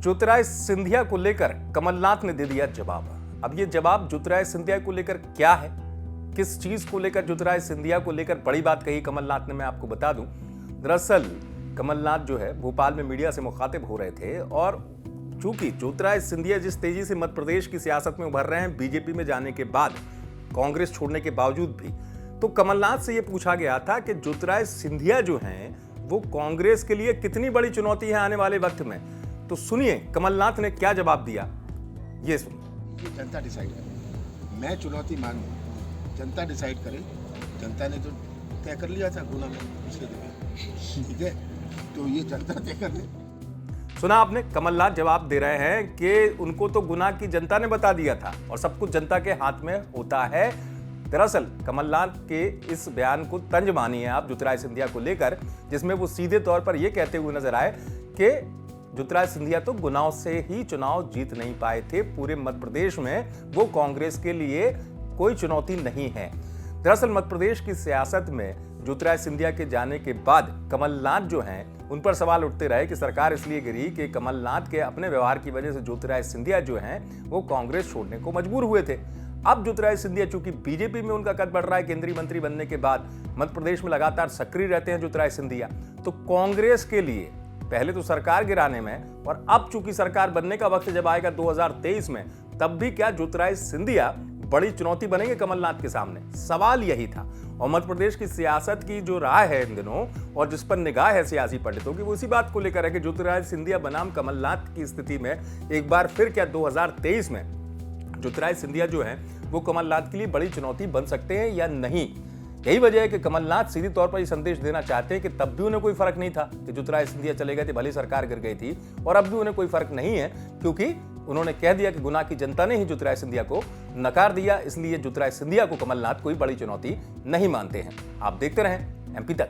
ज्योतिरादित्य सिंधिया को लेकर कमलनाथ ने दे दिया जवाब। अब ये जवाब ज्योतिरादित्य सिंधिया को लेकर क्या है, किस चीज को लेकर ज्योतिरादित्य सिंधिया को लेकर बड़ी बात कही कमलनाथ ने, मैं आपको बता दूं। दरअसल कमलनाथ जो है भोपाल में मीडिया से मुखातिब हो रहे थे और चूंकि ज्योतिरादित्य सिंधिया जिस तेजी से मध्य प्रदेश की सियासत में उभर रहे हैं बीजेपी में जाने के बाद, कांग्रेस छोड़ने के बावजूद भी, तो कमलनाथ से यह पूछा गया था कि ज्योतिरादित्य सिंधिया जो हैं वो कांग्रेस के लिए कितनी बड़ी चुनौती है आने वाले वक्त में। तो सुनिए कमलनाथ ने क्या जवाब दिया, ये सुनिए। जनता डिसाइड करे, मैं चुनौती मानूं, जनता डिसाइड करे। जनता ने तो तय कर लिया था गुना में पिछले दिनों, ठीक है, तो ये जनता तय कर ले। सुना आपने, कमलनाथ जवाब दे रहे हैं कि उनको तो गुनाह की जनता ने बता दिया था और सब कुछ जनता के हाथ में होता है। दरअसल कमलनाथ के इस बयान को तंज मानिए आप ज्योतिरादित्य सिंधिया को लेकर, जिसमें वो सीधे तौर पर यह कहते हुए नजर आए कि ज्योतिरादित्य सिंधिया तो गुनाहों से ही चुनाव जीत नहीं पाए थे, पूरे मध्य प्रदेश में वो कांग्रेस के लिए कोई चुनौती नहीं है। दरअसल मध्य प्रदेश की सियासत में ज्योतिरादित्य सिंधिया के जाने के बाद कमलनाथ जो हैं उन पर सवाल उठते रहे कि सरकार इसलिए गिरी कि कमलनाथ के अपने व्यवहार की वजह से ज्योतिरादित्य सिंधिया जो हैं वो कांग्रेस छोड़ने को मजबूर हुए थे। अब ज्योतिरादित्य सिंधिया चूंकि बीजेपी में उनका कद बढ़ रहा है, केंद्रीय मंत्री बनने के बाद मध्य प्रदेश में लगातार सक्रिय रहते हैं ज्योतिरादित्य सिंधिया, तो कांग्रेस के लिए पहले तो सरकार गिराने में और अब चूंकि सरकार बनने का वक्त जब आएगा 2023 में, तब भी क्या ज्योतिरादित्य सिंधिया बड़ी चुनौती बनेंगे कमलनाथ के सामने? सवाल यही था। और मध्य प्रदेश की सियासत की जो राय है इन दिनों और जिस पर निगाह है सियासी पंडितों की, वो इसी बात को लेकर है कि ज्योतिरादित्य सिंधिया बनाम कमलनाथ की स्थिति में एक बार फिर क्या 2023 में ज्योतिरादित्य सिंधिया जो हैं वो कमलनाथ के लिए बड़ी चुनौती बन सकते हैं या नहीं। यही वजह है कि कमलनाथ सीधे तौर पर ये संदेश देना चाहते हैं कि तब भी उन्हें कोई फर्क नहीं था कि ज्योतिरादित्य सिंधिया चले गए थे, भली सरकार गिर गई थी, और अब भी उन्हें कोई फर्क नहीं है क्योंकि उन्होंने कह दिया कि गुनाह की जनता ने ही ज्योतिरादित्य सिंधिया को नकार दिया, इसलिए ज्योतिरादित्य सिंधिया को कमलनाथ कोई बड़ी चुनौती नहीं मानते हैं। आप देखते रहें एमपी तक।